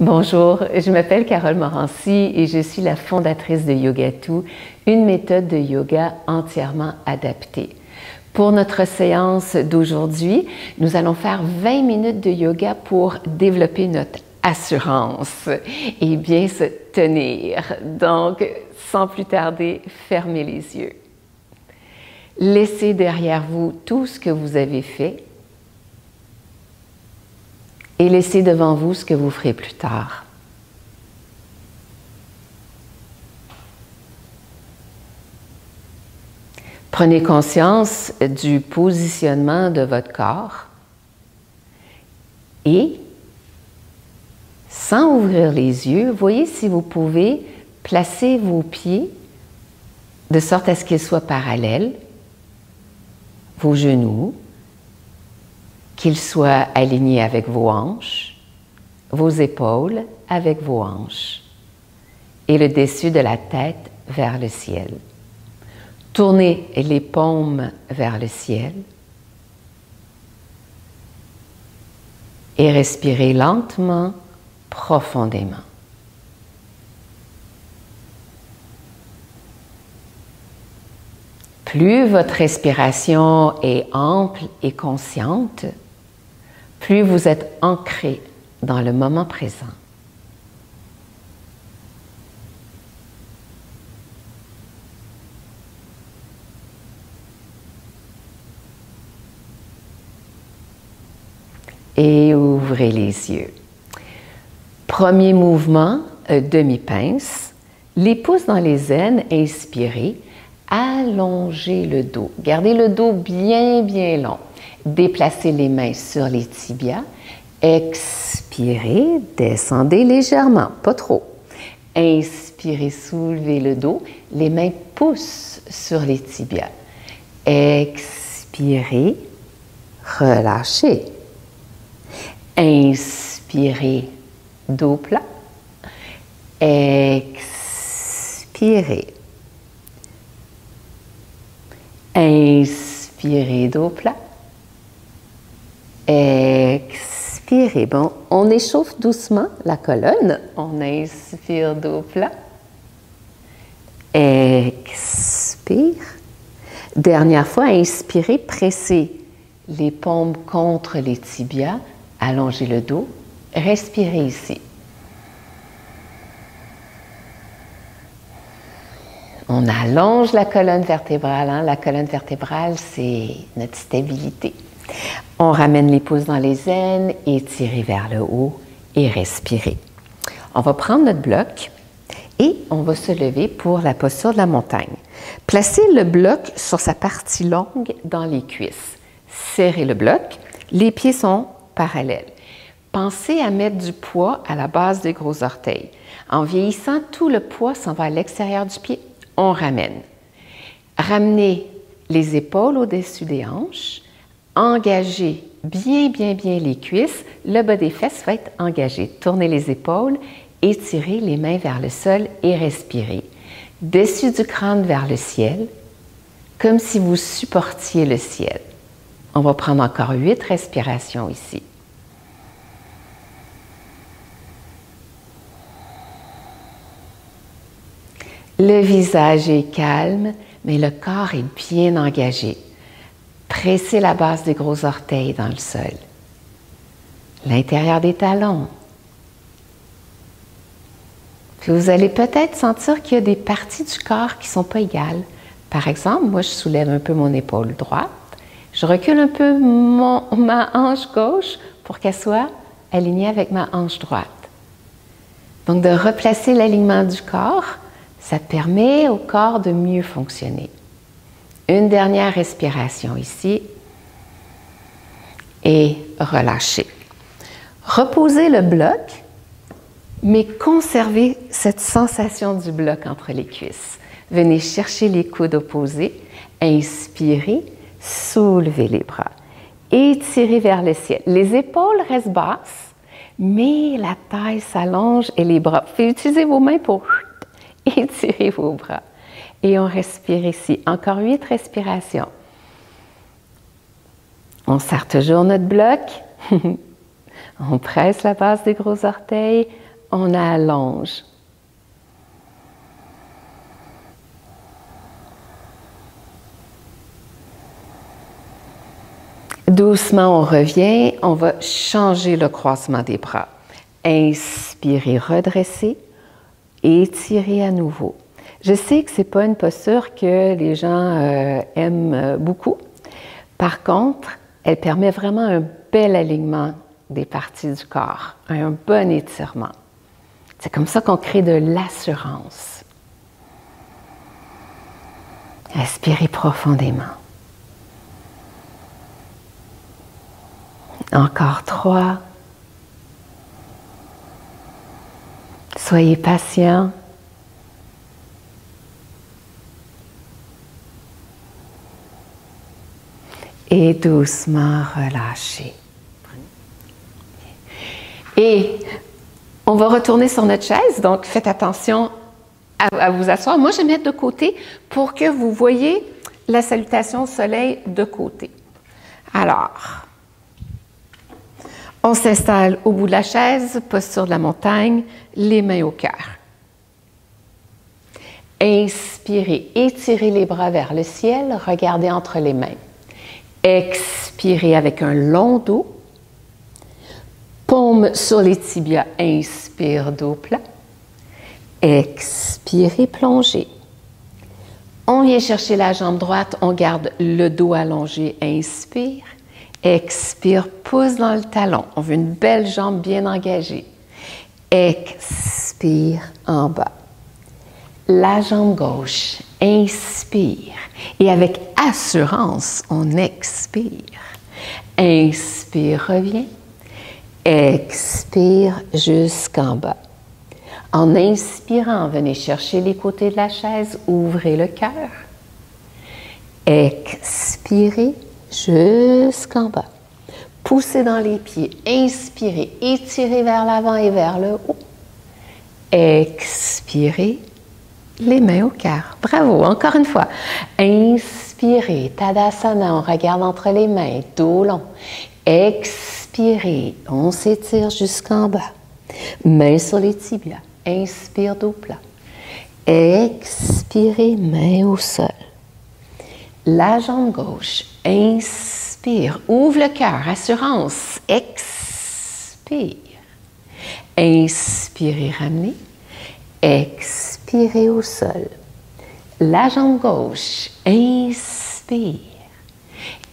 Bonjour, je m'appelle Carole Morancy et je suis la fondatrice de Yogatou, une méthode de yoga entièrement adaptée. Pour notre séance d'aujourd'hui, nous allons faire 20 minutes de yoga pour développer notre assurance et bien se tenir. Donc, sans plus tarder, fermez les yeux. Laissez derrière vous tout ce que vous avez fait et laissez devant vous ce que vous ferez plus tard. Prenez conscience du positionnement de votre corps et, sans ouvrir les yeux, voyez si vous pouvez placer vos pieds de sorte à ce qu'ils soient parallèles, vos genoux, qu'ils soient alignés avec vos hanches, vos épaules avec vos hanches et le dessus de la tête vers le ciel. Tournez les paumes vers le ciel et respirez lentement, profondément. Plus votre respiration est ample et consciente, plus vous êtes ancré dans le moment présent. Et ouvrez les yeux. Premier mouvement, demi-pince. Les pouces dans les aines, inspirez. Allongez le dos. Gardez le dos bien, bien long. Déplacez les mains sur les tibias. Expirez, descendez légèrement, pas trop. Inspirez, soulevez le dos. Les mains poussent sur les tibias. Expirez, relâchez. Inspirez, dos plat. Expirez. Inspirez, dos plat. Expirez. Bon, on échauffe doucement la colonne. On inspire, dos plat. Expire. Dernière fois, inspirez, pressez les paumes contre les tibias. Allongez le dos. Respirez ici. On allonge la colonne vertébrale. Hein? La colonne vertébrale, c'est notre stabilité. On ramène les pouces dans les aines, étirez vers le haut et respirez. On va prendre notre bloc et on va se lever pour la posture de la montagne. Placez le bloc sur sa partie longue dans les cuisses. Serrez le bloc. Les pieds sont parallèles. Pensez à mettre du poids à la base des gros orteils. En vieillissant, tout le poids s'en va à l'extérieur du pied. On ramène. Ramenez les épaules au-dessus des hanches. Engagez bien, bien, bien les cuisses. Le bas des fesses va être engagé. Tournez les épaules, étirez les mains vers le sol et respirez. Dessus du crâne vers le ciel, comme si vous supportiez le ciel. On va prendre encore 8 respirations ici. Le visage est calme, mais le corps est bien engagé. Pressez la base des gros orteils dans le sol. L'intérieur des talons. Puis vous allez peut-être sentir qu'il y a des parties du corps qui ne sont pas égales. Par exemple, moi, je soulève un peu mon épaule droite. Je recule un peu ma hanche gauche pour qu'elle soit alignée avec ma hanche droite. Donc, de replacer l'alignement du corps, ça permet au corps de mieux fonctionner. Une dernière respiration ici et relâchez. Reposez le bloc, mais conservez cette sensation du bloc entre les cuisses. Venez chercher les coudes opposés, inspirez, soulevez les bras, étirez vers le ciel. Les épaules restent basses, mais la taille s'allonge et les bras. Faites utiliser vos mains pour étirer vos bras. Et on respire ici. Encore 8 respirations. On serre toujours notre bloc. On presse la base des gros orteils. on allonge. Doucement, on revient, on va changer le croisement des bras. Inspirez, redressez, étirez à nouveau. Je sais que ce n'est pas une posture que les gens aiment beaucoup. Par contre, elle permet vraiment un bel alignement des parties du corps, un bon étirement. C'est comme ça qu'on crée de l'assurance. Respirez profondément. Encore 3. Soyez patient. Et doucement relâchez. Et on va retourner sur notre chaise, donc faites attention à vous asseoir. Moi, je vais mettre de côté pour que vous voyez la salutation au soleil de côté. Alors, on s'installe au bout de la chaise, posture de la montagne, les mains au cœur. Inspirez, étirez les bras vers le ciel, regardez entre les mains. Expirez avec un long dos. Paume sur les tibias, inspire, dos plat. Expirez, plongez. On vient chercher la jambe droite, on garde le dos allongé, inspire. Expire, pouce dans le talon. On veut une belle jambe bien engagée. Expire en bas. La jambe gauche, inspire. Et avec assurance, on expire. Inspire, reviens. Expire jusqu'en bas. En inspirant, venez chercher les côtés de la chaise, ouvrez le cœur. Expirez jusqu'en bas. Poussez dans les pieds, inspirez, étirez vers l'avant et vers le haut. Expirez, les mains au cœur. Bravo, encore une fois. Inspirez, Tadasana, on regarde entre les mains, dos long. Expirez, on s'étire jusqu'en bas. Mains sur les tibias, inspire, dos plat. Expirez, mains au sol. La jambe gauche, inspire, ouvre le cœur, assurance, expire. Inspirez, ramenez. Expirez au sol. La jambe gauche, inspire.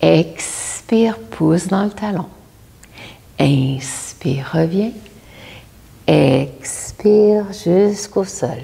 Expire, pouce dans le talon. Inspire, reviens. Expire jusqu'au sol.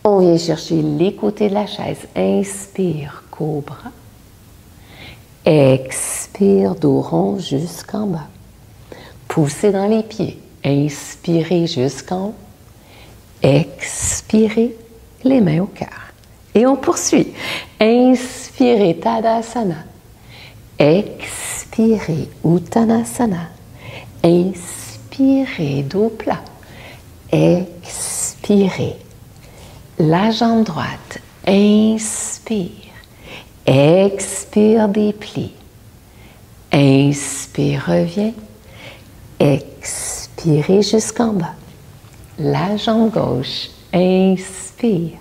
On vient chercher les côtés de la chaise. Inspire, cobra. Expire, dos rond jusqu'en bas. Poussez dans les pieds. Inspirez jusqu'en haut. Expirez, les mains au cœur. Et on poursuit. Inspirez, Tadasana. Expirez, Uttanasana. Inspirez, dos plat. Expirez. La jambe droite, inspire. Expire, déplie. Inspire, reviens. Expirez jusqu'en bas. La jambe gauche, inspire.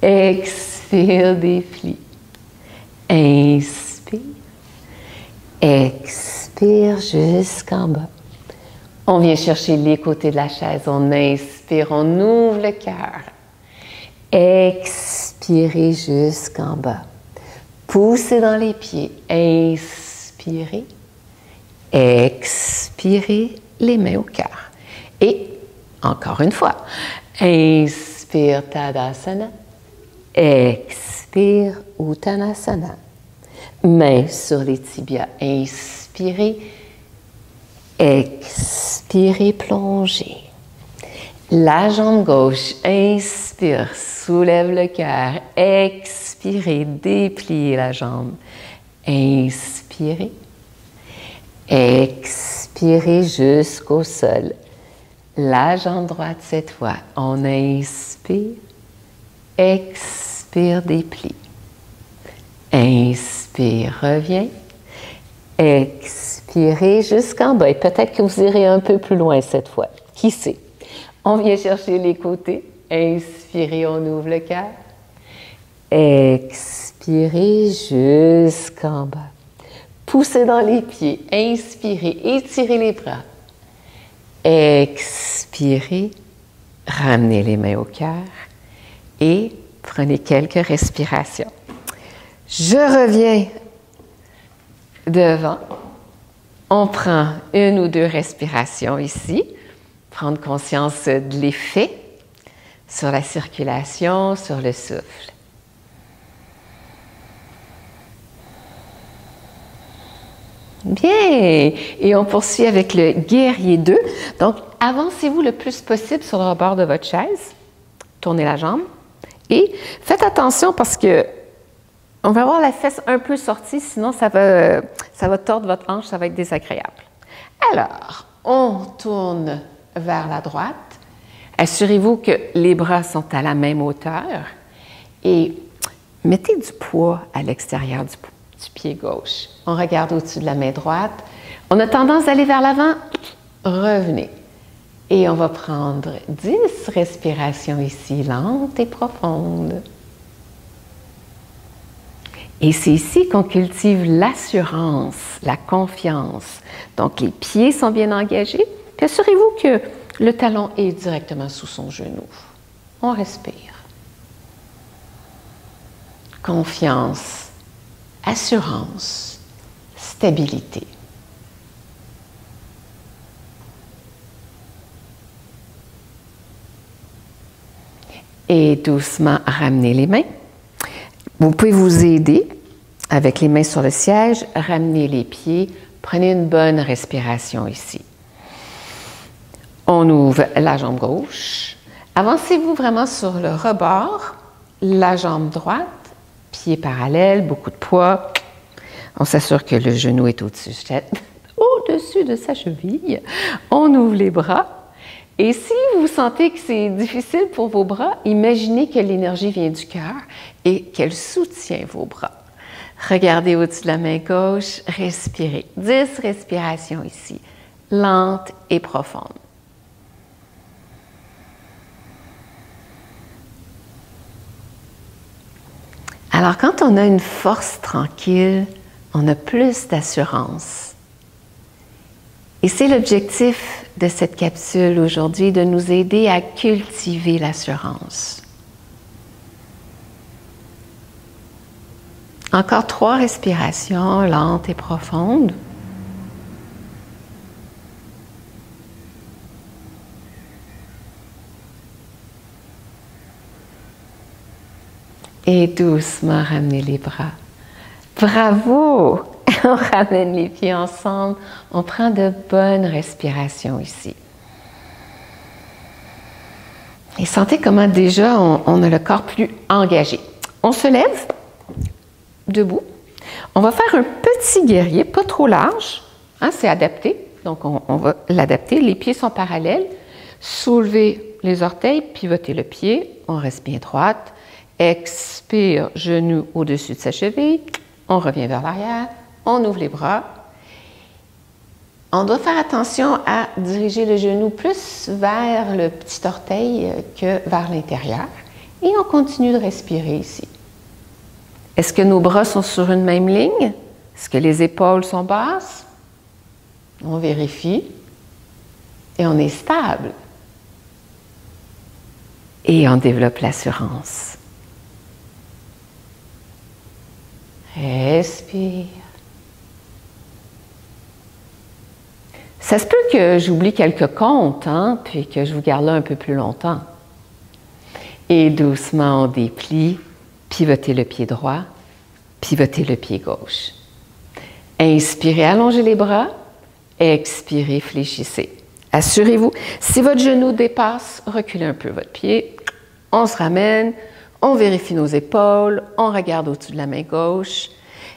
Expire, déplie. Inspire. Expire jusqu'en bas. On vient chercher les côtés de la chaise. On inspire, on ouvre le cœur. Expirez jusqu'en bas. Poussez dans les pieds. Inspirez. Expirez, les mains au cœur. Et encore une fois, inspire, Tadasana. Expire, Uttanasana. Mains sur les tibias. Inspirez. Expirez, plongez. La jambe gauche, inspire, soulève le cœur. Expirez, dépliez la jambe. Inspirez. Expirez jusqu'au sol. La jambe droite cette fois. On inspire. Expire, déplie. Inspire, reviens. Expirez jusqu'en bas. Et peut-être que vous irez un peu plus loin cette fois. Qui sait? On vient chercher les côtés. Inspirez, on ouvre le cœur. Expirez jusqu'en bas. Poussez dans les pieds. Inspirez, étirez les bras. Expirez, ramenez les mains au cœur et prenez quelques respirations. Je reviens devant. On prend une ou deux respirations ici. Prendre conscience de l'effet sur la circulation, sur le souffle. Bien! Et on poursuit avec le guerrier 2. Donc, avancez-vous le plus possible sur le rebord de votre chaise. Tournez la jambe. Et faites attention parce que on va avoir la fesse un peu sortie, sinon ça va tordre votre hanche, ça va être désagréable. Alors, on tourne vers la droite. Assurez-vous que les bras sont à la même hauteur et mettez du poids à l'extérieur du pied gauche. On regarde au-dessus de la main droite. On a tendance à aller vers l'avant. Revenez. Et on va prendre 10 respirations ici, lentes et profondes. Et c'est ici qu'on cultive l'assurance, la confiance. Donc, les pieds sont bien engagés. Puis assurez-vous que le talon est directement sous son genou. On respire. Confiance, assurance, stabilité. Et doucement, ramenez les mains. Vous pouvez vous aider avec les mains sur le siège, ramenez les pieds, prenez une bonne respiration ici. On ouvre la jambe gauche. Avancez-vous vraiment sur le rebord, la jambe droite, pied parallèle, beaucoup de poids. On s'assure que le genou est au-dessus de sa cheville. On ouvre les bras. Et si vous sentez que c'est difficile pour vos bras, imaginez que l'énergie vient du cœur et qu'elle soutient vos bras. Regardez au-dessus de la main gauche, respirez. 10 respirations ici, lentes et profondes. Alors, quand on a une force tranquille, on a plus d'assurance. Et c'est l'objectif de cette capsule aujourd'hui, de nous aider à cultiver l'assurance. Encore 3 respirations lentes et profondes. Et doucement, ramenez les bras. Bravo! On ramène les pieds ensemble. On prend de bonnes respirations ici. Et sentez comment déjà on a le corps plus engagé. On se lève, debout. On va faire un petit guerrier, pas trop large. Hein, c'est adapté. Donc, on va l'adapter. Les pieds sont parallèles. Soulevez les orteils, pivotez le pied. On reste bien droite. Expire, genou au-dessus de sa cheville. On revient vers l'arrière. On ouvre les bras. On doit faire attention à diriger le genou plus vers le petit orteil que vers l'intérieur. Et on continue de respirer ici. Est-ce que nos bras sont sur une même ligne? Est-ce que les épaules sont basses? On vérifie. Et on est stable. Et on développe l'assurance. Respire. Ça se peut que j'oublie quelques comptes, puis que je vous garde là un peu plus longtemps. Et doucement, on déplie, pivotez le pied droit, pivotez le pied gauche. Inspirez, allongez les bras. Expirez, fléchissez. Assurez-vous, si votre genou dépasse, reculez un peu votre pied. On se ramène, on vérifie nos épaules, on regarde au-dessus de la main gauche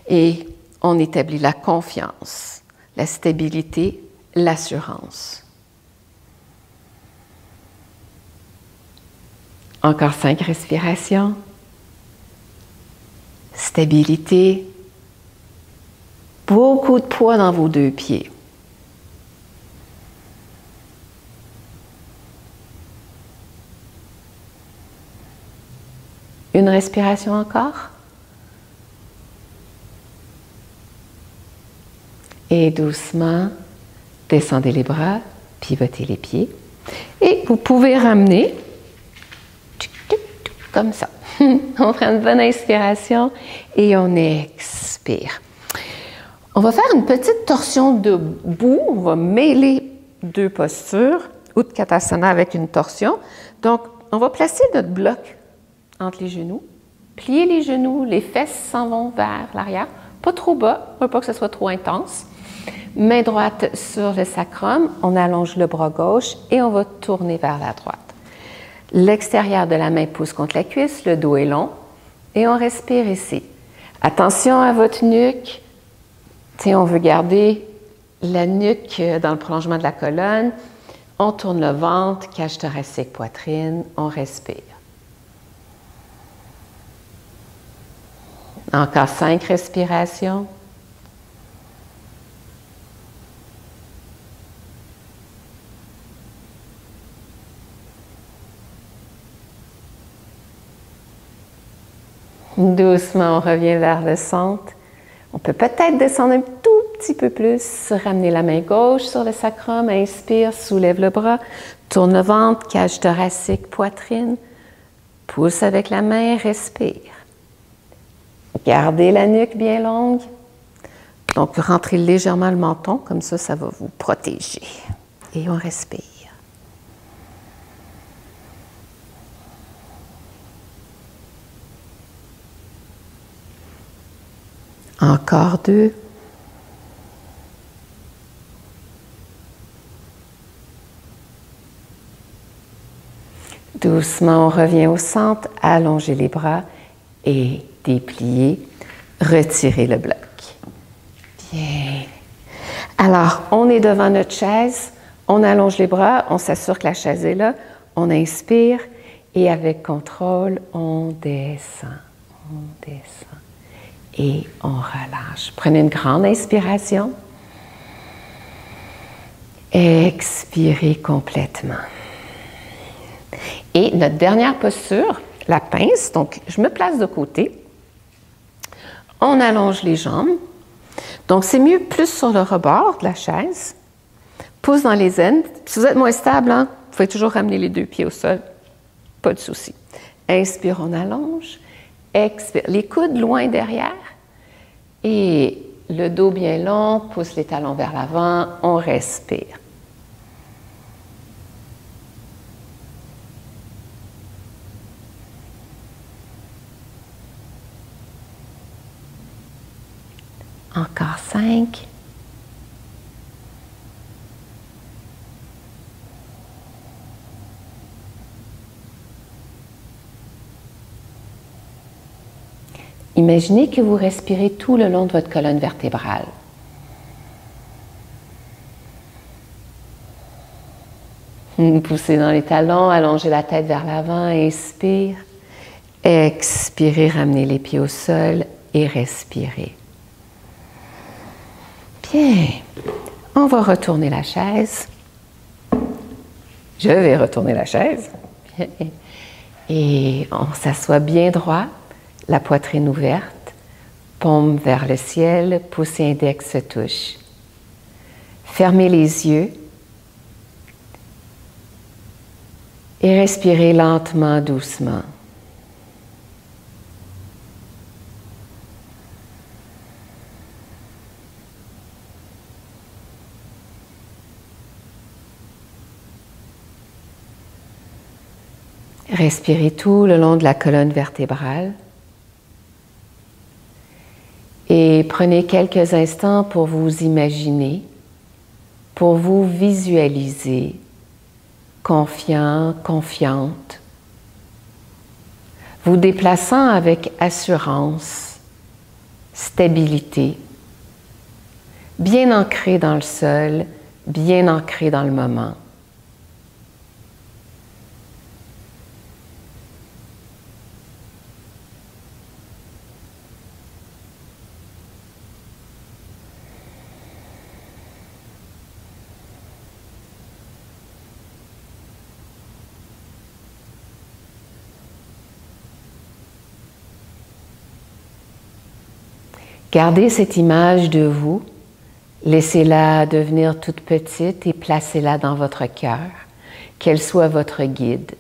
et on établit la confiance, la stabilité, l'assurance. Encore 5 respirations. Stabilité. Beaucoup de poids dans vos 2 pieds. Une respiration encore. Et doucement, descendez les bras, pivotez les pieds. Et vous pouvez ramener comme ça. On prend une bonne inspiration et on expire. On va faire une petite torsion debout. On va mêler deux postures, Utkatasana avec une torsion. Donc, on va placer notre bloc entre les genoux, plier les genoux, les fesses s'en vont vers l'arrière, pas trop bas, pas que ce soit trop intense. Main droite sur le sacrum, on allonge le bras gauche et on va tourner vers la droite. L'extérieur de la main pousse contre la cuisse, le dos est long et on respire ici. Attention à votre nuque. On veut garder la nuque dans le prolongement de la colonne. On tourne le ventre, cage thoracique, poitrine, on respire. Encore 5 respirations. Doucement, on revient vers le centre. On peut peut-être descendre un tout petit peu plus, ramener la main gauche sur le sacrum, inspire, soulève le bras, tourne le ventre, cage thoracique, poitrine, pousse avec la main, respire. Gardez la nuque bien longue. Donc, rentrez légèrement le menton, comme ça va vous protéger. Et on respire. Encore 2. Doucement, on revient au centre, allongez les bras et dépliez, retirez le bloc. Bien. Alors, on est devant notre chaise, on allonge les bras, on s'assure que la chaise est là, on inspire et avec contrôle, on descend. Et on relâche. Prenez une grande inspiration. Expirez complètement. Et notre dernière posture, la pince. Donc, je me place de côté. On allonge les jambes. Donc, c'est mieux plus sur le rebord de la chaise. Pouce dans les aines. Si vous êtes moins stable, vous pouvez toujours ramener les 2 pieds au sol. Pas de souci. Inspire, on allonge. Expire. Les coudes loin derrière. Et le dos bien long, pousse les talons vers l'avant, on respire. Encore 5. Imaginez que vous respirez tout le long de votre colonne vertébrale. Poussez dans les talons, allongez la tête vers l'avant, inspire. Expirez, ramenez les pieds au sol et respirez. Bien, on va retourner la chaise. Je vais retourner la chaise. Bien. Et on s'assoit bien droit. La poitrine ouverte, paume vers le ciel, pouce et index se touchent. Fermez les yeux et respirez lentement, doucement. Respirez tout le long de la colonne vertébrale. Et prenez quelques instants pour vous imaginer, pour vous visualiser, confiant, confiante, vous déplaçant avec assurance, stabilité, bien ancré dans le sol, bien ancré dans le moment. Gardez cette image de vous, laissez-la devenir toute petite et placez-la dans votre cœur, qu'elle soit votre guide.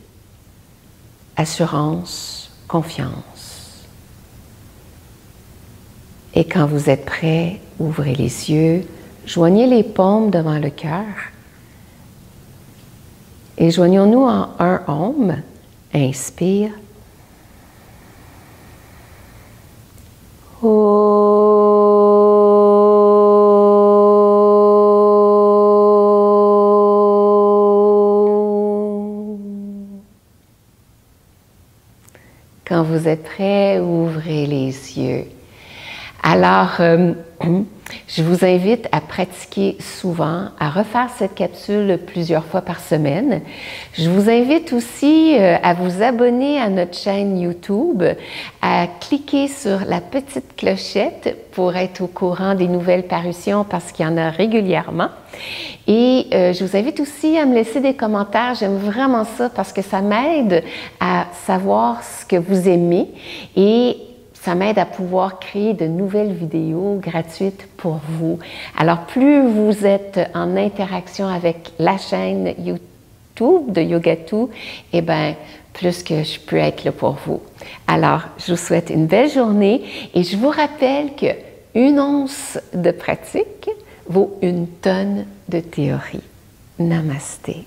Assurance, confiance. Et quand vous êtes prêt, ouvrez les yeux, joignez les paumes devant le cœur et joignons-nous en un Om. Inspire. Quand vous êtes prêt, ouvrez les yeux. Alors, je vous invite à pratiquer souvent, à refaire cette capsule plusieurs fois par semaine. Je vous invite aussi à vous abonner à notre chaîne YouTube, à cliquer sur la petite clochette pour être au courant des nouvelles parutions parce qu'il y en a régulièrement. Et je vous invite aussi à me laisser des commentaires. J'aime vraiment ça parce que ça m'aide à savoir ce que vous aimez et ça m'aide à pouvoir créer de nouvelles vidéos gratuites pour vous. Alors, plus vous êtes en interaction avec la chaîne YouTube de Yogatou, eh bien, plus que je peux être là pour vous. Alors, je vous souhaite une belle journée et je vous rappelle qu'une once de pratique vaut une tonne de théorie. Namasté.